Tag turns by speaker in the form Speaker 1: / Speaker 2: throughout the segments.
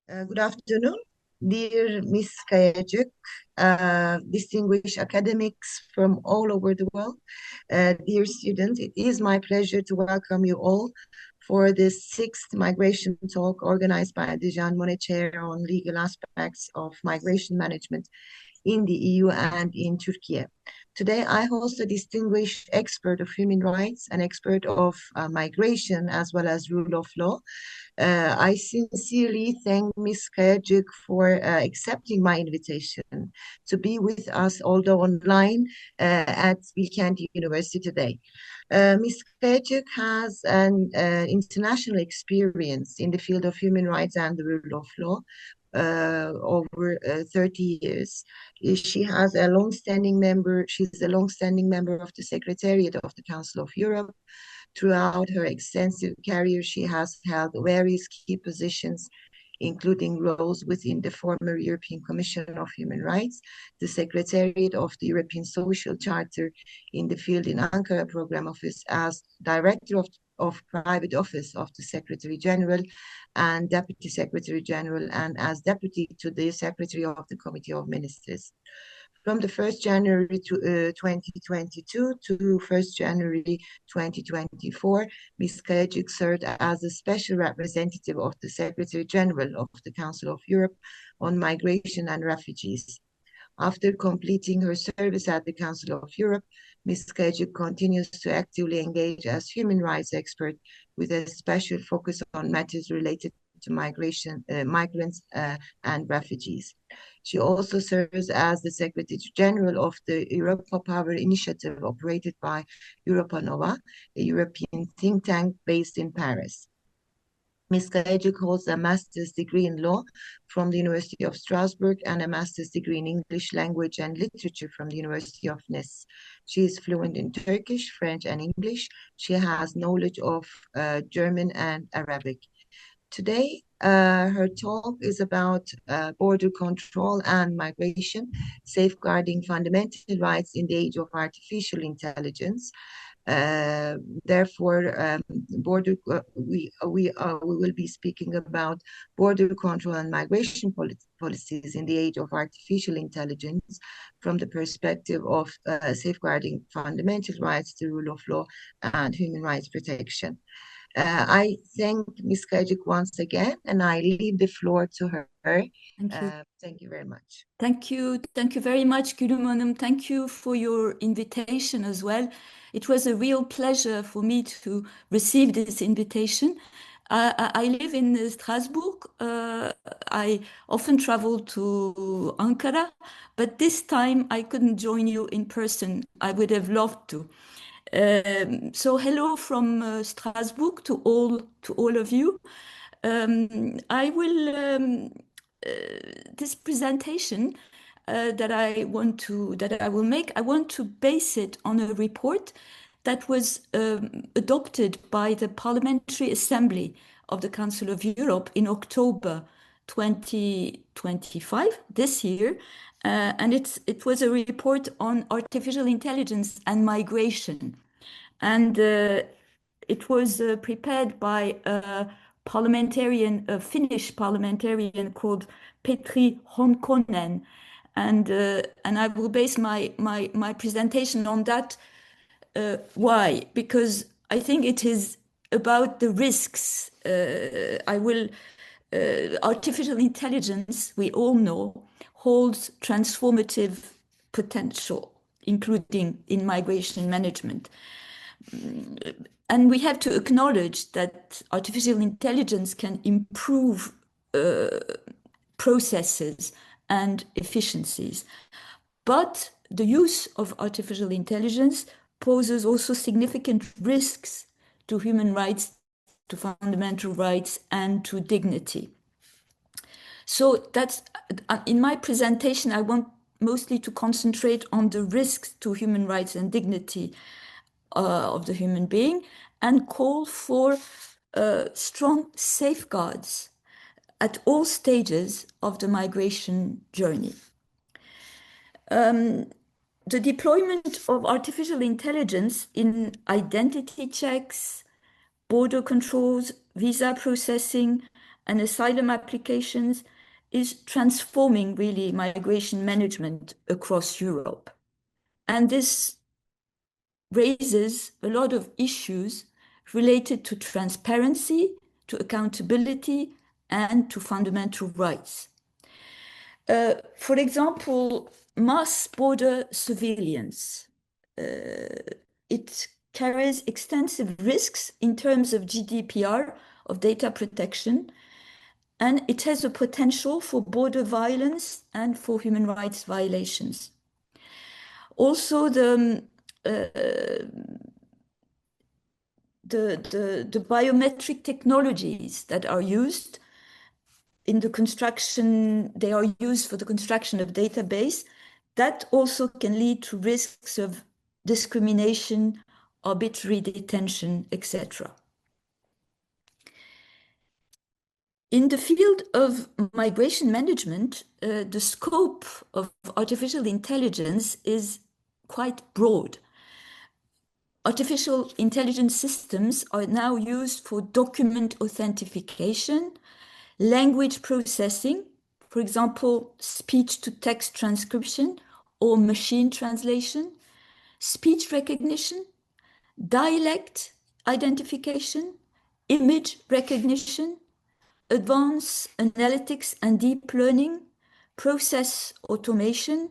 Speaker 1: Good afternoon, dear Miss Kayacik, distinguished academics from all over the world, dear students. It is my pleasure to welcome you all for the sixth migration talk organized by the Jean Monnet Chair on Legal Aspects of Migration Management in the EU and in Turkey. Today, I host a distinguished expert of human rights, an expert of migration as well as rule of law. I sincerely thank Ms. Kayacik for accepting my invitation to be with us, although online, at Bilkent University today. Ms. Kayacik has an international experience in the field of human rights and the rule of law over 30 years. She's a long-standing member of the Secretariat of the Council of Europe. Throughout her extensive career, she has held various key positions, including roles within the former European Commission of Human Rights, the Secretariat of the European Social Charter in the field in Ankara Program Office as Director of Private Office of the Secretary General and Deputy Secretary General, and as Deputy to the Secretary of the Committee of Ministers. From the 1st January 2022 to 1st January 2024, Ms. Kayacik served as a special representative of the Secretary General of the Council of Europe on migration and refugees. After completing her service at the Council of Europe, Ms. Kayacik continues to actively engage as human rights expert with a special focus on matters related to migration, migrants and refugees. She also serves as the Secretary General of the Europa Power Initiative operated by Europa Nova, a European think tank based in Paris. Ms. Kayacik holds a master's degree in law from the University of Strasbourg and a master's degree in English language and literature from the University of Nice. She is fluent in Turkish, French, and English. She has knowledge of German and Arabic. Today, her talk is about border control and migration, safeguarding fundamental rights in the age of artificial intelligence. Therefore, we will be speaking about border control and migration policies in the age of artificial intelligence from the perspective of safeguarding fundamental rights, the rule of law, and human rights protection. I thank Ms. Kayacik once again, and I leave the floor to her.
Speaker 2: Thank you.
Speaker 1: Thank you very much.
Speaker 2: Thank you. Thank you very much, Gülüm Hanım. Thank you for your invitation as well. It was a real pleasure for me to receive this invitation. I live in Strasbourg. I often travel to Ankara, but this time I couldn't join you in person. I would have loved to. So hello from Strasbourg to all of you. I will this presentation that I will make. I want to base it on a report that was adopted by the Parliamentary Assembly of the Council of Europe in October 2025, this year. And it was a report on artificial intelligence and migration. And it was prepared by a Finnish parliamentarian called Petri Honkonen. And I will base my presentation on that. Why? Because I think it is about the risks. Artificial intelligence, we all know, holds transformative potential, including in migration management. And we have to acknowledge that artificial intelligence can improve processes and efficiencies. But the use of artificial intelligence poses also significant risks to human rights, to fundamental rights, and to dignity. So that's in my presentation, I want mostly to concentrate on the risks to human rights and dignity of the human being and call for strong safeguards at all stages of the migration journey. The deployment of artificial intelligence in identity checks, border controls, visa processing, and asylum applications is transforming really migration management across Europe. And this raises a lot of issues related to transparency, to accountability, and to fundamental rights. For example, mass border surveillance. It carries extensive risks in terms of GDPR, of data protection, and it has a potential for border violence and for human rights violations. Also, the biometric technologies that are used in the construction, they are used for the construction of database, that also can lead to risks of discrimination, arbitrary detention, etc. In the field of migration management, the scope of artificial intelligence is quite broad. Artificial intelligence systems are now used for document authentication, language processing, for example, speech-to-text transcription or machine translation, speech recognition, dialect identification, image recognition, advanced analytics and deep learning, process automation,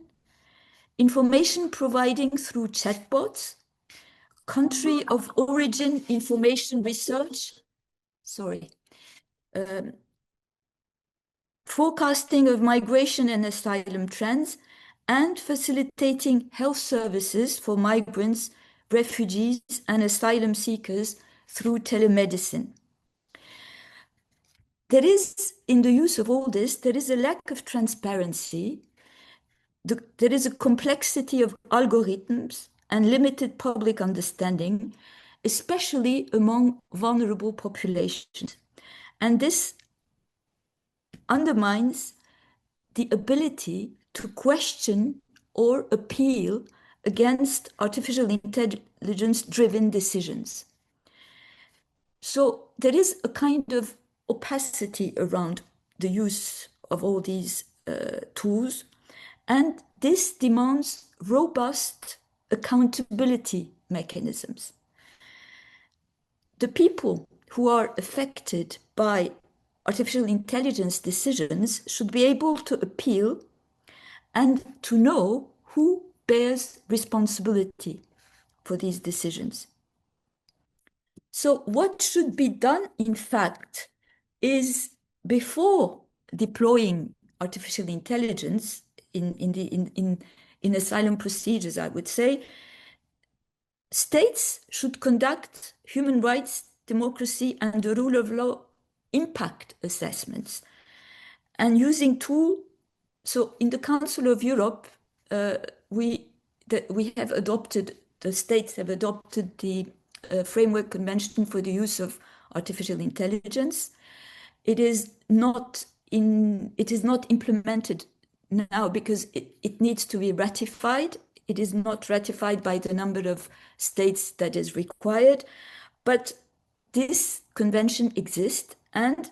Speaker 2: information providing through chatbots, country of origin information research, forecasting of migration and asylum trends, and facilitating health services for migrants, refugees, and asylum seekers through telemedicine. There is, in the use of all this, there is a lack of transparency. There is a complexity of algorithms and limited public understanding, especially among vulnerable populations. And this undermines the ability to question or appeal against artificial intelligence-driven decisions. So there is a kind of opacity around the use of all these tools, and this demands robust accountability mechanisms. The people who are affected by artificial intelligence decisions should be able to appeal and to know who bears responsibility for these decisions. So what should be done, in fact, is before deploying artificial intelligence in asylum procedures, I would say, states should conduct human rights, democracy, and the rule of law impact assessments. And using tools, so in the Council of Europe, we have adopted, the states have adopted the Framework Convention for the Use of Artificial Intelligence. It is not implemented now because it needs to be ratified. It is not ratified by the number of states that is required, but this convention exists, and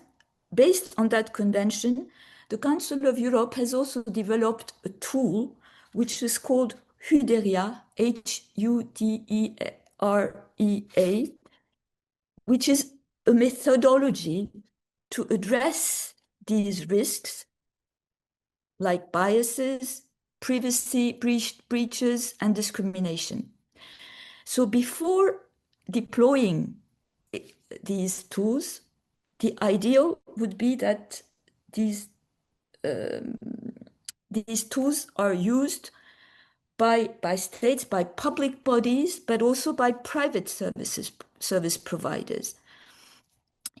Speaker 2: based on that convention, the Council of Europe has also developed a tool which is called HUDEREA, HUDEREA, which is a methodology to address these risks like biases, privacy breaches, and discrimination. So before deploying these tools, the ideal would be that these tools are used by states, by public bodies, but also by private service providers.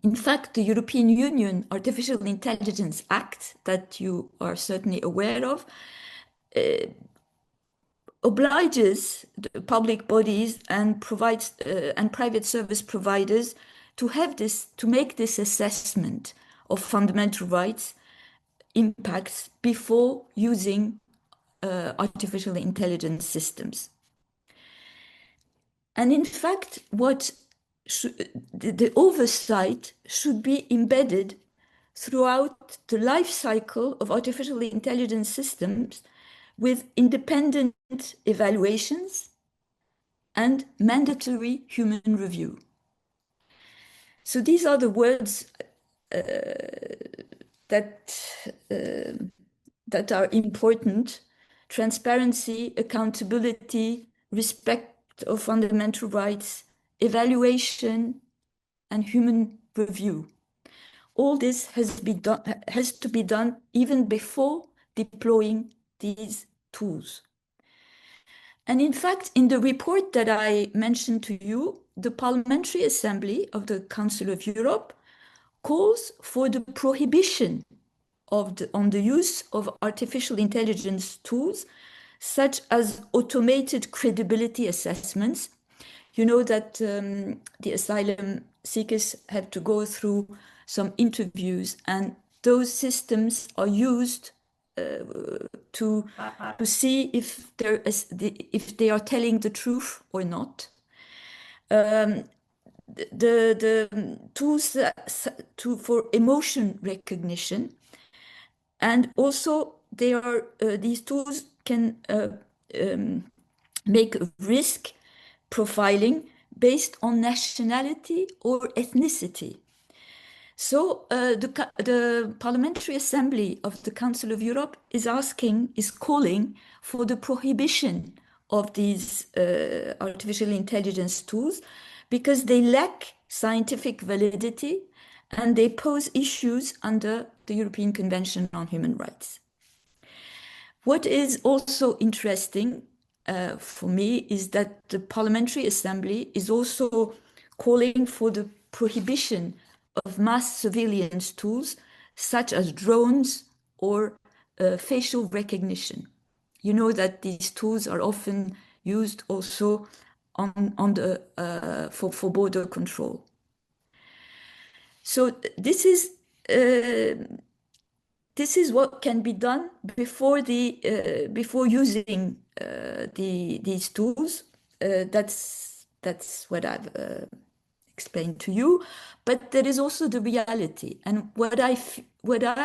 Speaker 2: In fact, the European Union Artificial Intelligence Act, that you are certainly aware of, obliges the public bodies and provides and private service providers to make this assessment of fundamental rights impacts before using artificial intelligence systems. And in fact, the oversight should be embedded throughout the life cycle of artificial intelligence systems with independent evaluations and mandatory human review. So these are the words that that are important: transparency, accountability, respect of fundamental rights, evaluation, and human review. All this has to be done even before deploying these tools. And in fact, in the report that I mentioned to you, the Parliamentary Assembly of the Council of Europe calls for the prohibition on the use of artificial intelligence tools, such as automated credibility assessments. You know that the asylum seekers have to go through some interviews, and those systems are used to see if they are telling the truth or not. The tools for emotion recognition, and also these tools can make risk profiling based on nationality or ethnicity. So the Parliamentary Assembly of the Council of Europe is calling for the prohibition of these artificial intelligence tools because they lack scientific validity and they pose issues under the European Convention on Human Rights. What is also interesting for me is that the Parliamentary Assembly is also calling for the prohibition of mass surveillance tools such as drones or facial recognition. You know that these tools are often used also for border control. So this is what can be done before using these tools. That's what I've explained to you. But there is also the reality, and what I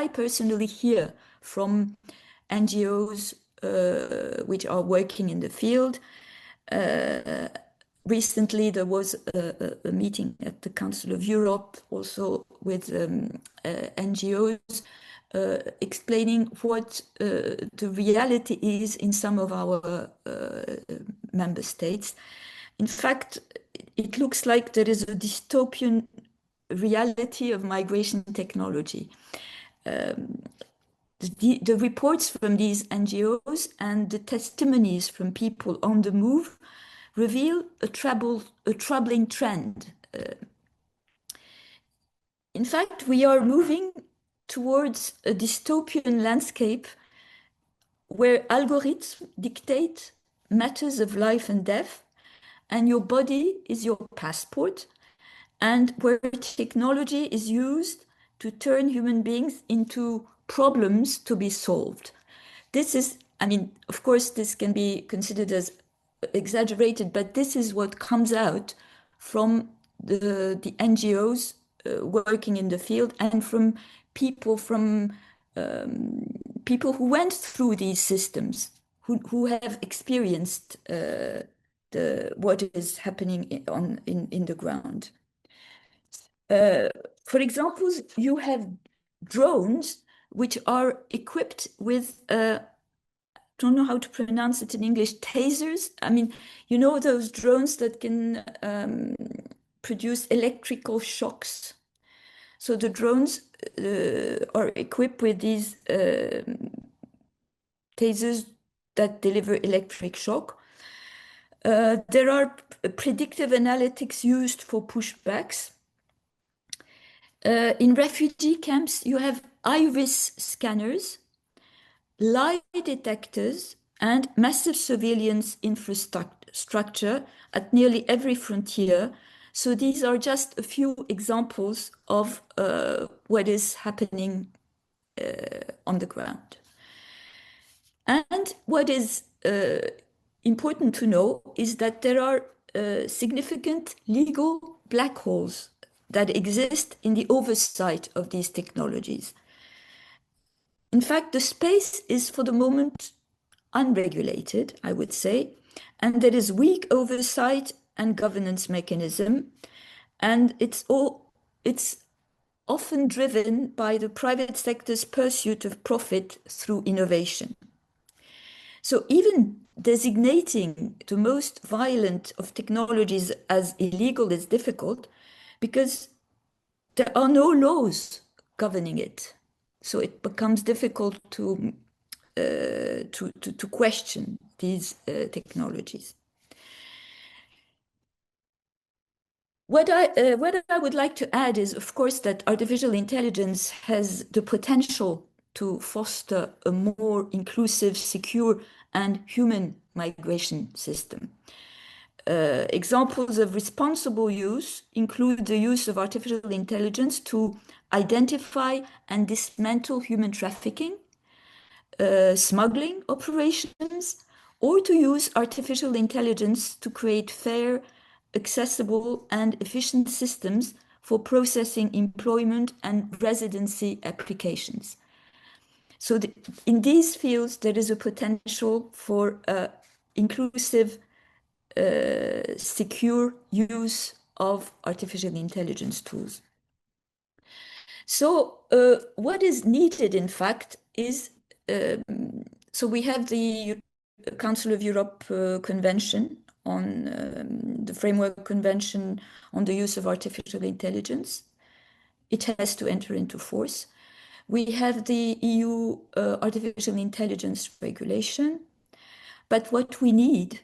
Speaker 2: personally hear from NGOs which are working in the field. Recently, there was a meeting at the Council of Europe, also with NGOs, explaining what the reality is in some of our member states. In fact, it looks like there is a dystopian reality of migration technology. The reports from these NGOs and the testimonies from people on the move reveal a troubling trend. In fact, we are moving towards a dystopian landscape where algorithms dictate matters of life and death, and your body is your passport, and where technology is used to turn human beings into problems to be solved. This is, I mean, of course, this can be considered as exaggerated, but this is what comes out from the NGOs working in the field and from people who went through these systems, who have experienced what is happening in the ground. For example, you have drones which are equipped with don't know how to pronounce it in English, tasers. I mean, you know those drones that can produce electrical shocks. So the drones are equipped with these tasers that deliver electric shock. There are predictive analytics used for pushbacks. In refugee camps, you have iris scanners, lie detectors, and massive surveillance infrastructure at nearly every frontier. So these are just a few examples of what is happening on the ground. And what is important to know is that there are significant legal black holes that exist in the oversight of these technologies. In fact, the space is for the moment unregulated, I would say, and there is weak oversight and governance mechanism, and it's often driven by the private sector's pursuit of profit through innovation. So even designating the most violent of technologies as illegal is difficult because there are no laws governing it. So it becomes difficult to question these technologies. What I would like to add is, of course, that artificial intelligence has the potential to foster a more inclusive, secure, and human migration system. Examples of responsible use include the use of artificial intelligence to identify and dismantle human trafficking, smuggling operations, or to use artificial intelligence to create fair, accessible, and efficient systems for processing employment and residency applications. So in these fields, there is a potential for inclusive, secure use of artificial intelligence tools. So what is needed, in fact, is so we have the Council of Europe Convention on the Framework Convention on the Use of Artificial Intelligence. It has to enter into force. We have the EU Artificial Intelligence Regulation. But what we need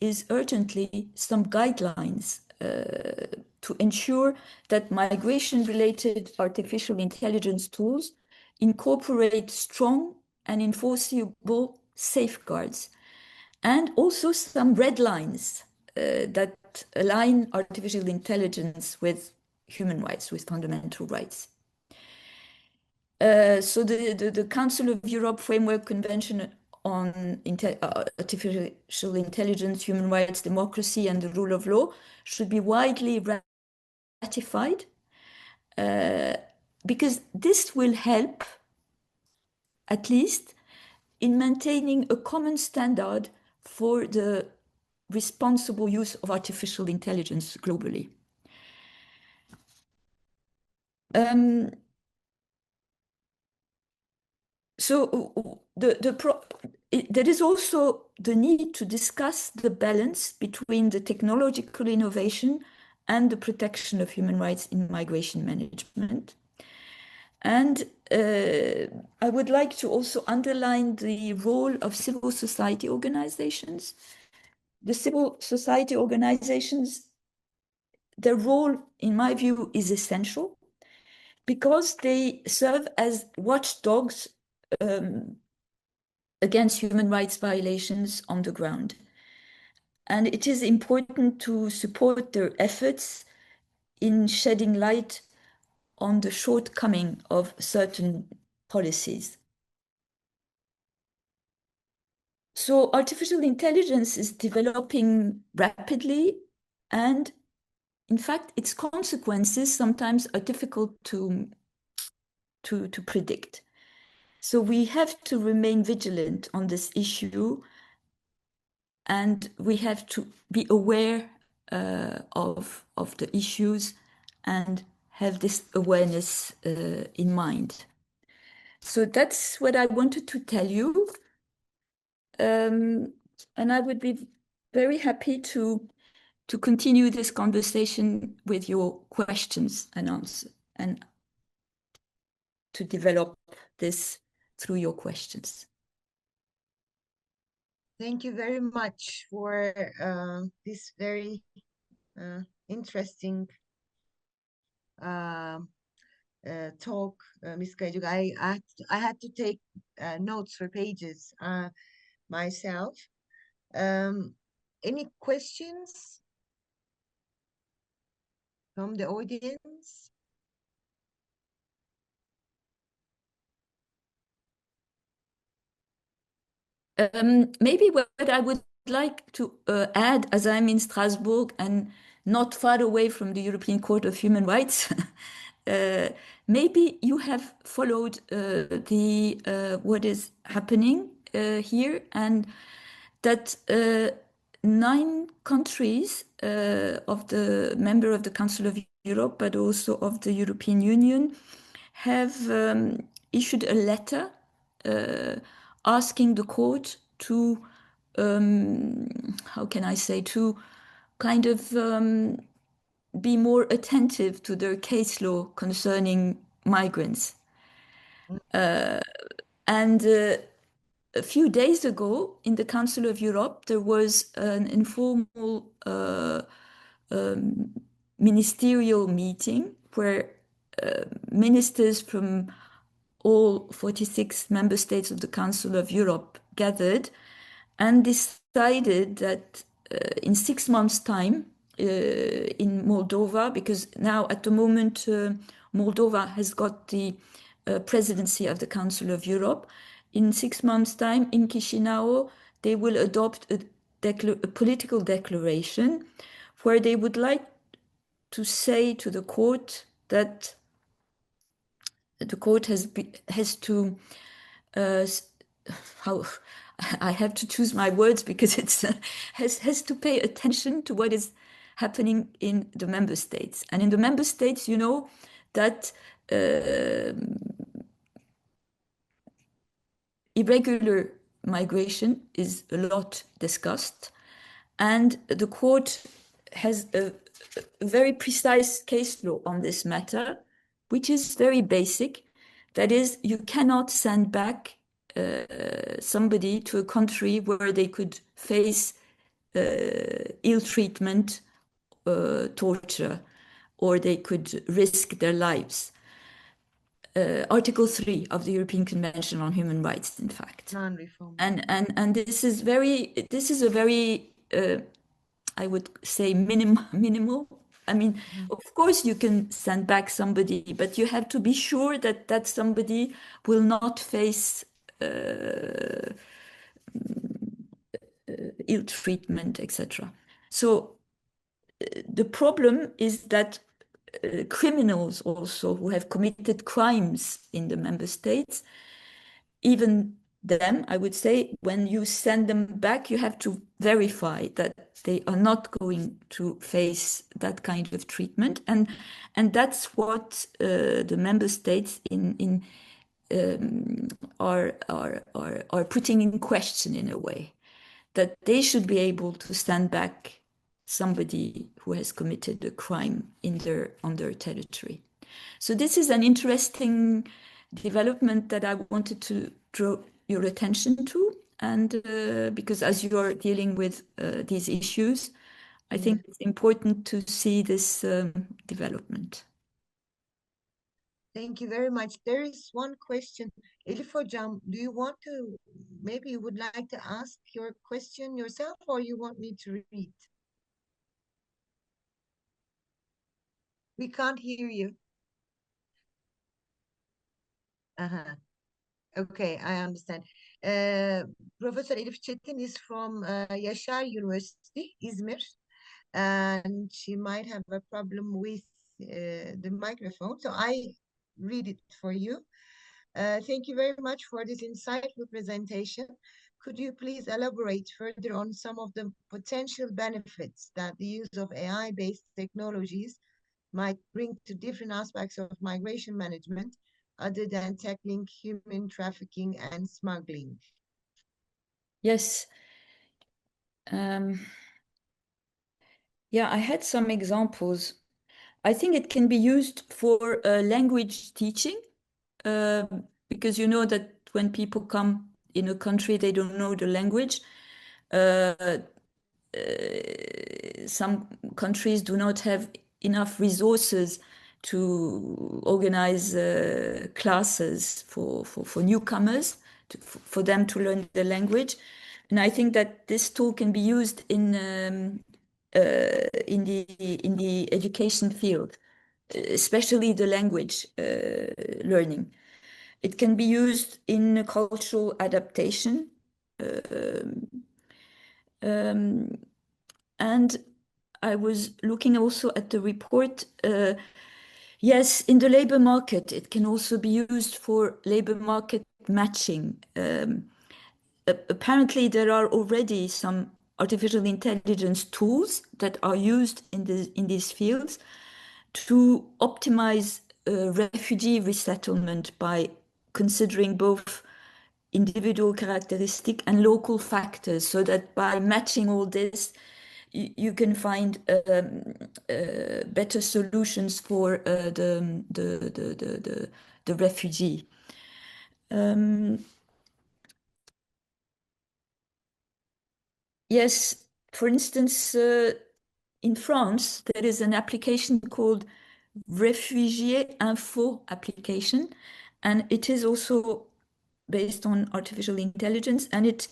Speaker 2: is urgently some guidelines to ensure that migration-related artificial intelligence tools incorporate strong and enforceable safeguards, and also some red lines that align artificial intelligence with human rights, with fundamental rights. So the Council of Europe Framework Convention on artificial intelligence, human rights, democracy, and the rule of law should be widely ratified because this will help, at least, in maintaining a common standard for the responsible use of artificial intelligence globally. So there is also the need to discuss the balance between the technological innovation and the protection of human rights in migration management. And I would like to also underline the role of civil society organizations. The civil society organizations, their role, in my view, is essential because they serve as watchdogs against human rights violations on the ground. And it is important to support their efforts in shedding light on the shortcoming of certain policies. So artificial intelligence is developing rapidly, and in fact, its consequences sometimes are difficult to predict. So we have to remain vigilant on this issue, and we have to be aware of the issues and have this awareness in mind. So that's what I wanted to tell you. And I would be very happy to continue this conversation with your questions and answers, and to develop this through your questions.
Speaker 1: Thank you very much for this very interesting talk, Ms. Kayjuk. I had to take notes for pages myself. Any questions from the audience?
Speaker 2: Maybe what I would like to add, as I'm in Strasbourg and not far away from the European Court of Human Rights. uh, Maybe you have followed the what is happening here, and that 9 countries of the member of the Council of Europe, but also of the European Union, have issued a letter uh, asking the court to, how can I say, to kind of be more attentive to their case law concerning migrants. And a few days ago, in the Council of Europe, there was an informal ministerial meeting where ministers from all 46 member states of the Council of Europe gathered and decided that in 6 months' time in Moldova, because now at the moment Moldova has got the presidency of the Council of Europe, in 6 months' time in Chisinau, they will adopt a political declaration where they would like to say to the court that the court has to how I have to choose my words because it's has to pay attention to what is happening in the member states. And in the member states, you know that irregular migration is a lot discussed, and the court has a very precise case law on this matter, which is very basic. That is, you cannot send back somebody to a country where they could face ill treatment, torture, or they could risk their lives. Article 3 of the European Convention on Human Rights, in fact.
Speaker 1: Non-refoulement.
Speaker 2: And this is a very I would say minimal. I mean, of course you can send back somebody, but you have to be sure that that somebody will not face ill treatment, etc. So the problem is that criminals also who have committed crimes in the member states, even them, I would say, when you send them back, you have to verify that they are not going to face that kind of treatment, and that's what the member states are putting in question in a way, that they should be able to send back somebody who has committed a crime on their territory. So this is an interesting development that I wanted to draw your attention to, and because as you are dealing with these issues, I think it's important to see this development.
Speaker 1: Thank you very much. There is one question. Elif Hocam, do you want to, maybe you would like to ask your question yourself, or you want me to read? We can't hear you. Uh-huh. Okay, I understand. Professor Elif Çetin is from Yaşar University, İzmir, and she might have a problem with the microphone, so I read it for you. Thank you very much for this insightful presentation. Could you please elaborate further on some of the potential benefits that the use of AI-based technologies might bring to different aspects of migration management other than tackling human trafficking and smuggling?
Speaker 2: Yes. Yeah, I had some examples. I think it can be used for language teaching, because you know that when people come in a country, they don't know the language. Some countries do not have enough resources to organize classes for newcomers, for them to learn the language. And I think that this tool can be used in the education field, especially the language learning. It can be used in cultural adaptation. And I was looking also at the report. Yes, in the labor market, it can also be used for labor market matching. Apparently, there are already some artificial intelligence tools that are used in these fields to optimize refugee resettlement by considering both individual characteristic and local factors, so that by matching all this, you can find better solutions for the refugee. Um, yes, for instance, in France, there is an application called Refugee Info application, and it is also based on artificial intelligence, and it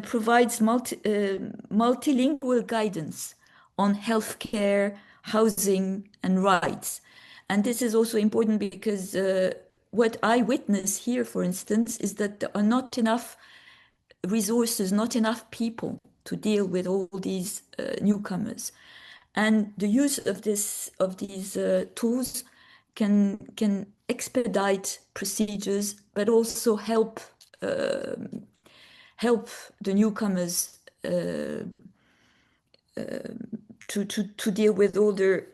Speaker 2: provides multilingual guidance on healthcare, housing, and rights. And this is also important because what I witness here, for instance, is that there are not enough resources, not enough people to deal with all these newcomers. And the use of these tools can expedite procedures, but also help the newcomers to deal with all their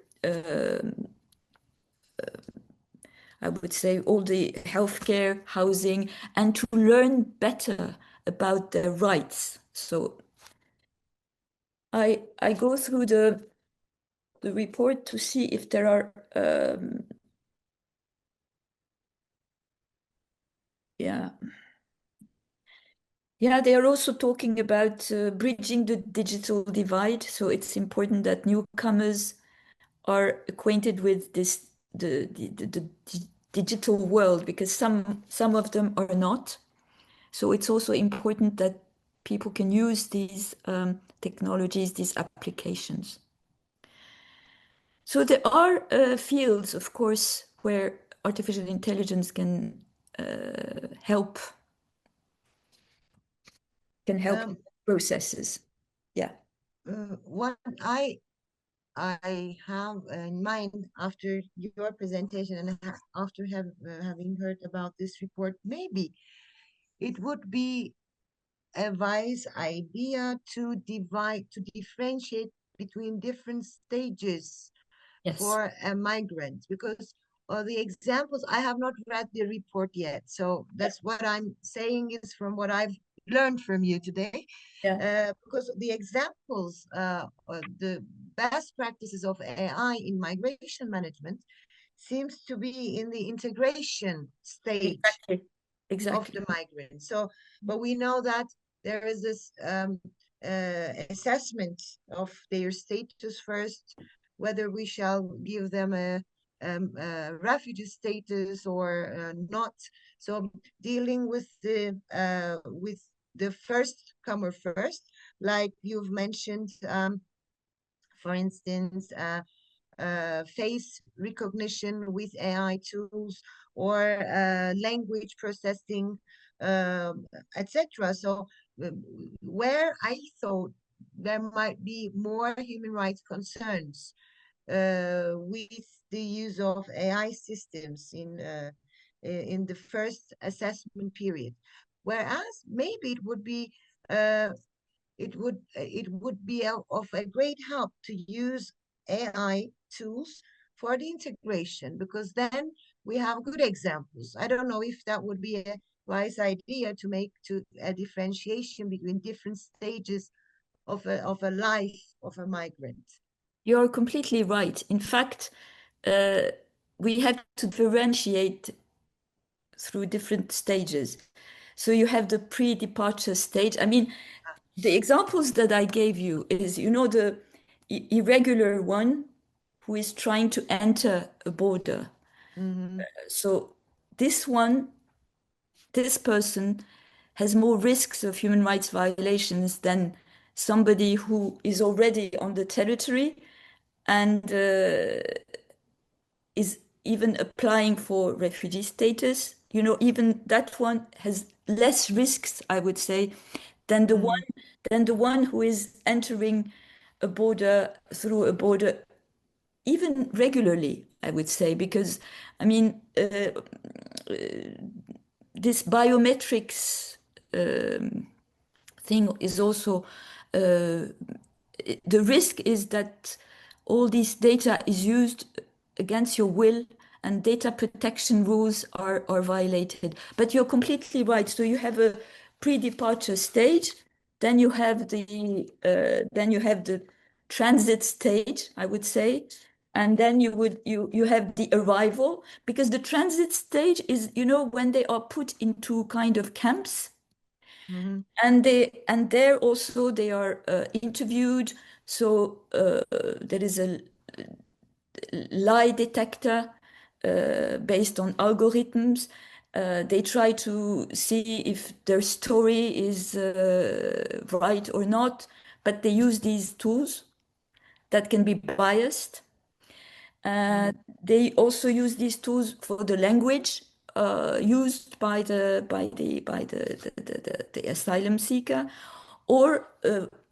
Speaker 2: I would say all the healthcare, housing, and to learn better about their rights. So I go through the report to see if there are yeah. Yeah, they are also talking about bridging the digital divide. So it's important that newcomers are acquainted with the digital world, because some of them are not. So it's also important that people can use these technologies, these applications. So there are fields, of course, where artificial intelligence help can help
Speaker 1: Um,
Speaker 2: processes. Yeah.
Speaker 1: what I have in mind after your presentation and after having heard about this report, maybe it would be a wise idea to differentiate between different stages
Speaker 2: Yes.
Speaker 1: for a migrant, because the examples, I have not read the report yet, so that's what I'm saying is from what I've learned from you today.
Speaker 2: Yeah.
Speaker 1: Because the examples, the best practices of AI in migration management seems to be in the integration stage
Speaker 2: Exactly.
Speaker 1: of
Speaker 2: Exactly.
Speaker 1: the migrant. So, but we know that there is this assessment of their status first, whether we shall give them a refugee status or not. So, dealing with the first comer first, like you've mentioned, for instance, face recognition with AI tools or language processing, etc. So, uh, where I thought there might be more human rights concerns with the use of AI systems in the first assessment period, whereas maybe uh, it would be of a great help to use AI tools for the integration, because then we have good examples. I don't know if that would be a wise idea to make to a differentiation between different stages of a life of a migrant.
Speaker 2: You're completely right. In fact, uh, we have to differentiate through different stages. So you have the pre-departure stage. I mean, the examples that I gave you is, the irregular one who is trying to enter a border.
Speaker 1: Mm-hmm.
Speaker 2: So this one, this person has more risks of human rights violations than somebody who is already on the territory and is even applying for refugee status. Even that one has less risks, I would say, than the one who is entering a border, through a border, even regularly, I would say, because I mean, this biometrics thing is also the risk is that all this data is used against your will and data protection rules are violated. But you're completely right. So you have a pre-departure stage, then you have the transit stage, I would say, and then you have the arrival, because the transit stage is, you know, when they are put into kind of camps,
Speaker 1: Mhm.
Speaker 2: and there also they are interviewed. So there is a lie detector based on algorithms. They try to see if their story is right or not, but they use these tools that can be biased. Uh,
Speaker 1: Mhm.
Speaker 2: they also use these tools for the language used by the asylum seeker, or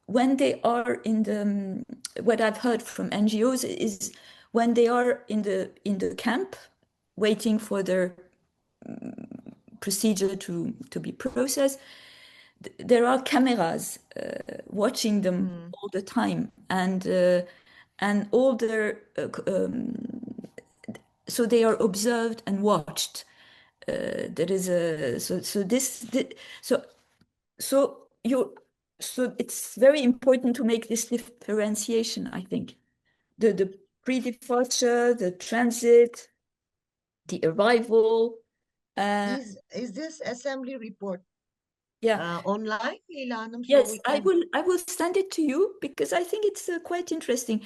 Speaker 2: when they are in the what I've heard from NGOs is when they are in the camp waiting for their procedure to be processed, there are cameras watching them
Speaker 1: Mhm.
Speaker 2: all the time, and all their so they are observed and watched. There is a so so you so it's very important to make this differentiation, I think. The pre-departure, the transit, the arrival. Uh,
Speaker 1: Is this assembly report
Speaker 2: yeah,
Speaker 1: online, Leila Hanım, so
Speaker 2: yes,
Speaker 1: we can?
Speaker 2: I will send it to you because I think it's quite interesting,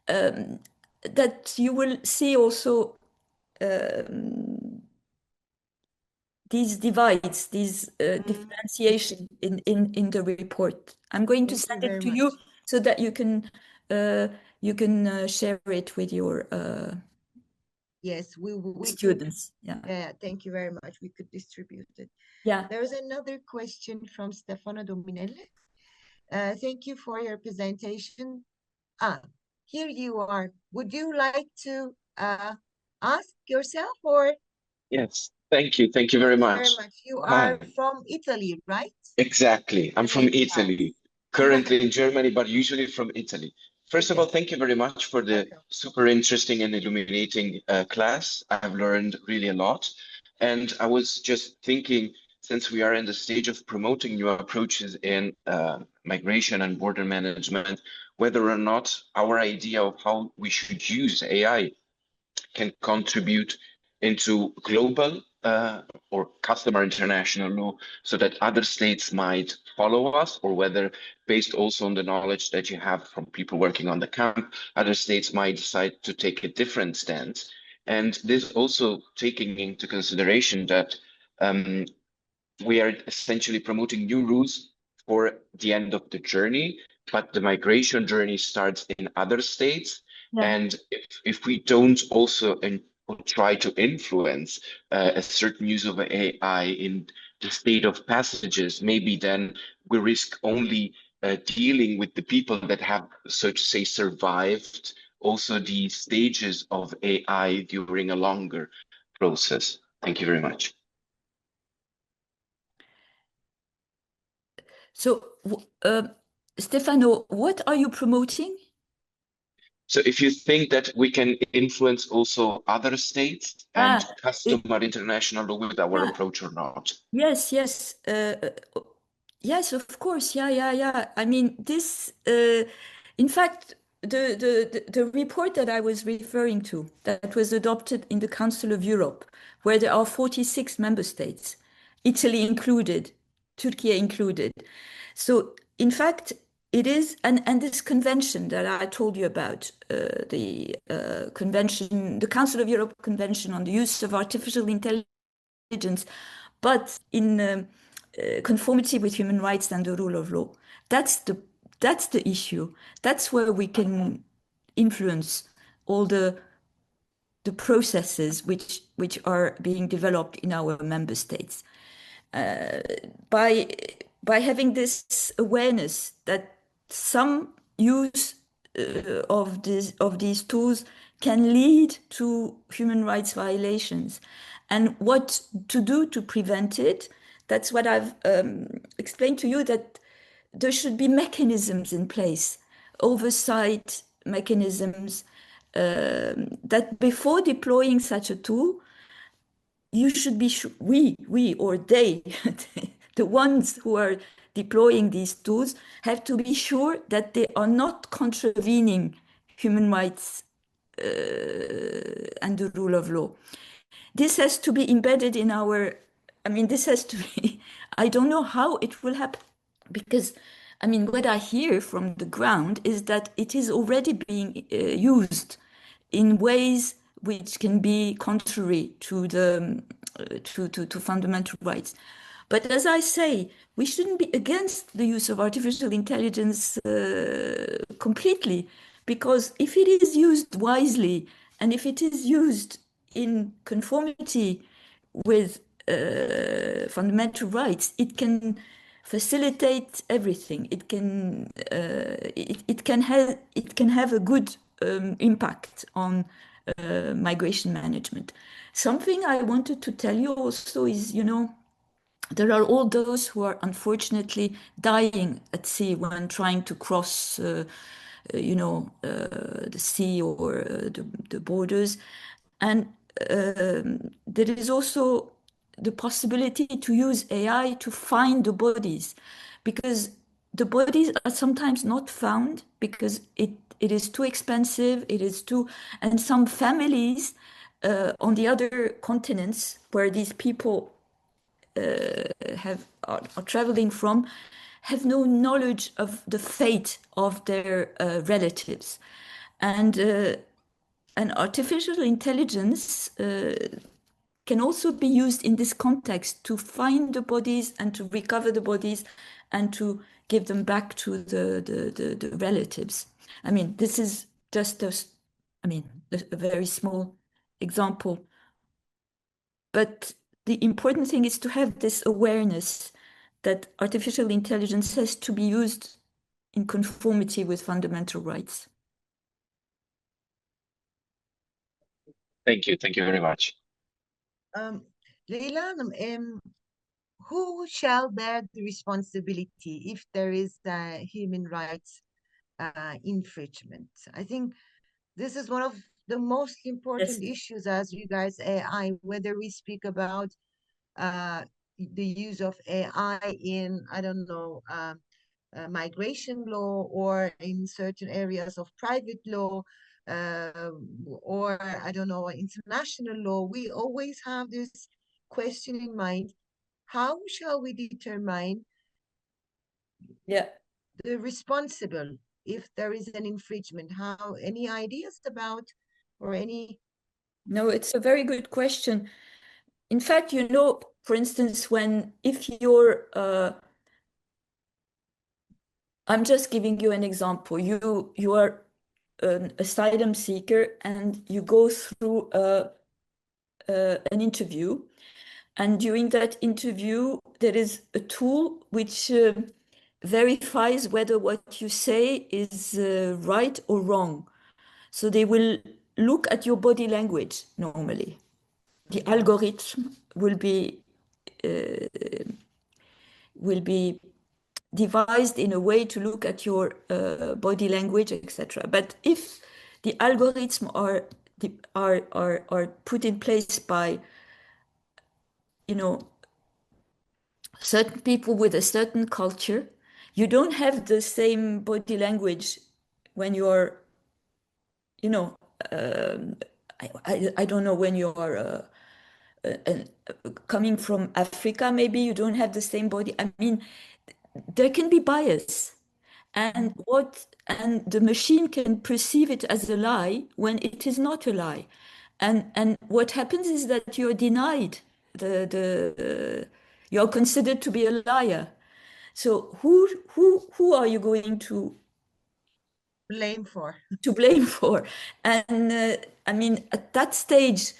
Speaker 2: um, that you will see also um, these divides, these
Speaker 1: Mhm.
Speaker 2: differentiation in the report. I'm going to
Speaker 1: Thank you
Speaker 2: send it
Speaker 1: very
Speaker 2: to you
Speaker 1: much.
Speaker 2: so that uh, you can share it with your
Speaker 1: Yes, we could.
Speaker 2: students. Yeah,
Speaker 1: Thank you very much. We could distribute it.
Speaker 2: yeah,
Speaker 1: There is another question from Stefano Dominelli. Thank you for your presentation. Ah, here you are. Would you like to ask yourself, or
Speaker 3: Yes, thank you. Thank you very
Speaker 1: thank you very
Speaker 3: much.
Speaker 1: much? You
Speaker 3: Hi,
Speaker 1: are from Italy, right?
Speaker 3: exactly. I'm from Italy,
Speaker 1: Wow.
Speaker 3: currently in Germany, but usually from Italy. First of all,
Speaker 1: Okay,
Speaker 3: thank you very much for the
Speaker 1: welcome.
Speaker 3: super interesting and illuminating class. I've learned really a lot. And I was just thinking, since we are in the stage of promoting new approaches in migration and border management, whether or not our idea of how we should use AI can contribute into global or customer international law so that other states might follow us, or whether, based also on the knowledge that you have from people working on the camp, other states might decide to take a different stance. And this also taking into consideration that um, we are essentially promoting new rules for the end of the journey, but the migration journey starts in other states.
Speaker 2: yeah.
Speaker 3: And if we don't also try to influence a certain use of AI in the state of passages, maybe then we risk only dealing with the people that have, so to say, survived also the stages of AI during a longer process. Thank you very much.
Speaker 2: So, Stefano, what are you promoting?
Speaker 3: So if you think that we can influence also other states and
Speaker 2: Ah, it,
Speaker 3: customer international law with our
Speaker 2: yeah,
Speaker 3: approach or not?
Speaker 2: yes, yes, yes, of course, yeah, yeah, yeah. I mean, this, in fact, the report that I was referring to, that was adopted in the Council of Europe, where there are 46 member states, Italy included, Turkey included. So, in fact, it is, and this convention that I told you about, the convention, the Council of Europe Convention on the Use of Artificial Intelligence, but in conformity with human rights and the rule of law. That's the that's the issue. That's where we can influence all the processes which are being developed in our member states by by having this awareness that some use of these tools can lead to human rights violations, and what to do to prevent it. That's what I've explained to you, that there should be mechanisms in place, oversight mechanisms, that before deploying such a tool, you should be sure, we or they, the ones who are deploying these tools have to be sure that they are not contravening human rights and the rule of law. This has to be embedded in our, I mean, this has to be, I don't know how it will happen, because, I mean, what I hear from the ground is that it is already being used in ways which can be contrary to the to fundamental rights. But as I say, we shouldn't be against the use of artificial intelligence completely, because if it is used wisely and if it is used in conformity with fundamental rights, it can facilitate everything. It can have a good impact on migration management. Something I wanted to tell you also is, you know, there are all those who are unfortunately dying at sea when trying to cross, the sea or the borders. And there is also the possibility to use AI to find the bodies, because the bodies are sometimes not found because it is too expensive, it is too, and some families on the other continents where these people are traveling from have no knowledge of the fate of their relatives. And artificial intelligence can also be used in this context to find the bodies and to recover the bodies and to give them back to the relatives. I mean, this is just a very small example. But the important thing is to have this awareness that artificial intelligence has to be used in conformity with fundamental rights.
Speaker 3: Thank you. Thank you very much.
Speaker 1: Leila, who shall bear the responsibility if there is a human rights infringement? I think this is one of the most
Speaker 2: Yes.
Speaker 1: important issues as regards AI, whether we speak about the use of AI in, I don't know, migration law or in certain areas of private law, uh, or I don't know, international law. We always have this question in mind. How shall we determine
Speaker 2: Yeah.
Speaker 1: the responsible if there is an infringement? How, any ideas about, or any?
Speaker 2: No, it's a very good question. In fact, you know, for instance, if you're, I'm just giving you an example. You are an asylum seeker and you go through an interview. And during that interview, there is a tool which verifies whether what you say is right or wrong. So they will look at your body language normally. The algorithm will be devised in a way to look at your body language, etc. But if the algorithms are put in place by, you know, certain people with a certain culture, you don't have the same body language when you're, you know, I don't know, when you're coming from Africa, maybe you don't have the same body. I mean, there can be bias, and the machine can perceive it as a lie when it is not a lie, and what happens is that you're denied you're considered to be a liar. So who are you going
Speaker 1: Blame for?
Speaker 2: to blame for? And I mean, at that stage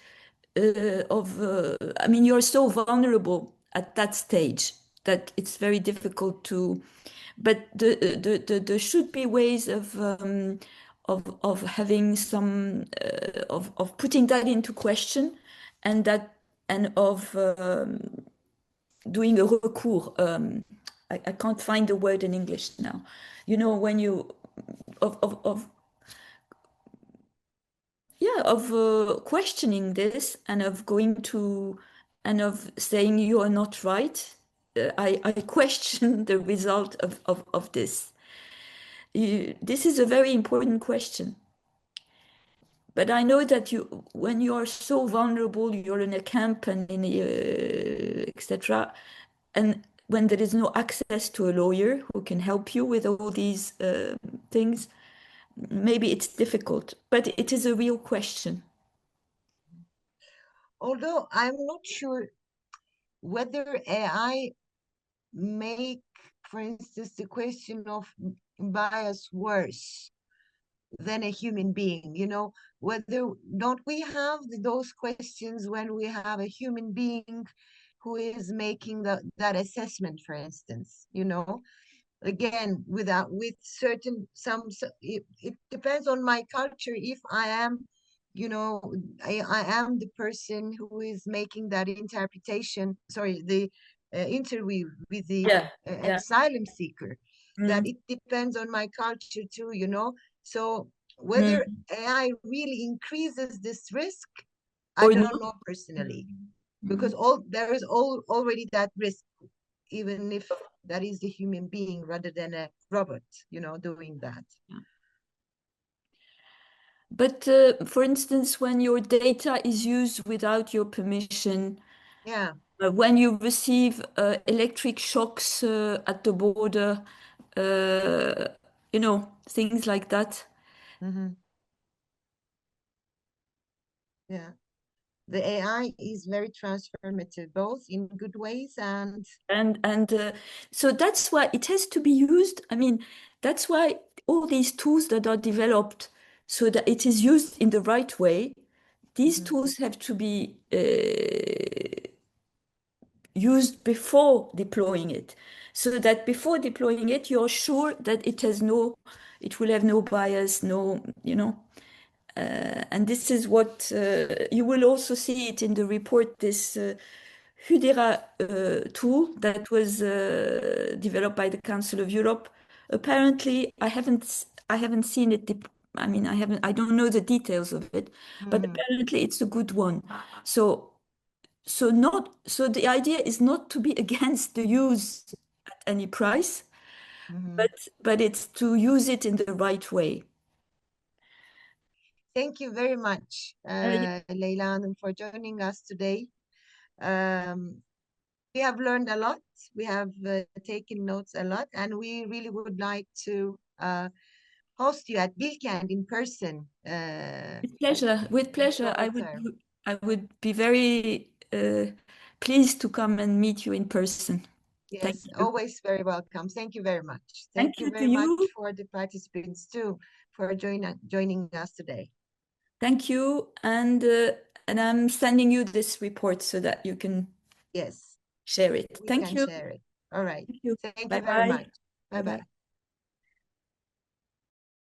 Speaker 2: I mean, you're so vulnerable at that stage that it's very difficult to. But there should be ways of having some of putting that into question, and of doing a recours. I can't find the word in English now. You know, when you of yeah, of questioning this, and of going to, and of saying you are not right. I question the result of this. This is a very important question. But I know that you, when you are so vulnerable, you're in a camp and in etc. And when there is no access to a lawyer who can help you with all these things, maybe it's difficult. But it is a real question.
Speaker 1: Although I'm not sure whether AI make, for instance, the question of bias worse than a human being. You know, whether don't we have those questions when we have a human being who is making that assessment, for instance, you know, again, with certain it depends on my culture. If I am, you know, I am the person who is making that interpretation, sorry, the interview with the
Speaker 2: Yeah, yeah.
Speaker 1: asylum seeker, that
Speaker 2: Mm.
Speaker 1: it depends on my culture too, you know. So whether
Speaker 2: Mm.
Speaker 1: AI really increases this risk, I
Speaker 2: Or no?
Speaker 1: don't know personally,
Speaker 2: Mm.
Speaker 1: because there is already that risk, even if that is the human being rather than a robot, you know, doing that.
Speaker 2: But for instance, when your data is used without your permission,
Speaker 1: Yeah.
Speaker 2: when you receive electric shocks at the border, uh, you know, things like that.
Speaker 1: Hmm. Yeah. The AI is very transformative, both in good ways and
Speaker 2: And so that's why it has to be used. I mean, that's why all these tools that are developed so that it is used in the right way, these
Speaker 1: mhm,
Speaker 2: tools have to be used before deploying it, so that before deploying it, you're sure that it will have no bias, no, you know. And this is what you will also see it in the report, this Hudera tool that was developed by the Council of Europe. Apparently, I haven't seen it. I mean, I don't know the details of it, but
Speaker 1: mhm,
Speaker 2: apparently it's a good one. So, so the idea is not to be against the use at any price,
Speaker 1: mhm.
Speaker 2: but it's to use it in the right way.
Speaker 1: Thank you very much,
Speaker 2: Uh,
Speaker 1: Leila, and for joining us today. We have learned a lot. We have taken notes a lot, and we really would like to host you at Bilkent in person
Speaker 2: With pleasure. With
Speaker 1: in
Speaker 2: pleasure.
Speaker 1: short term.
Speaker 2: I would be very pleased to come and meet you in person. Thank
Speaker 1: Yes,
Speaker 2: you.
Speaker 1: always very welcome. Thank you very much.
Speaker 2: Thank
Speaker 1: Thank you
Speaker 2: you to
Speaker 1: very much
Speaker 2: you.
Speaker 1: for the participants too for joining us today.
Speaker 2: Thank you. And I'm sending you this report so that you can
Speaker 1: Yes,
Speaker 2: share it.
Speaker 1: we
Speaker 2: Thank
Speaker 1: can
Speaker 2: you.
Speaker 1: share it. All right.
Speaker 2: Thank you.
Speaker 1: Thank you
Speaker 2: Bye
Speaker 1: very
Speaker 2: bye.
Speaker 1: much. Bye
Speaker 2: Bye bye.
Speaker 1: bye.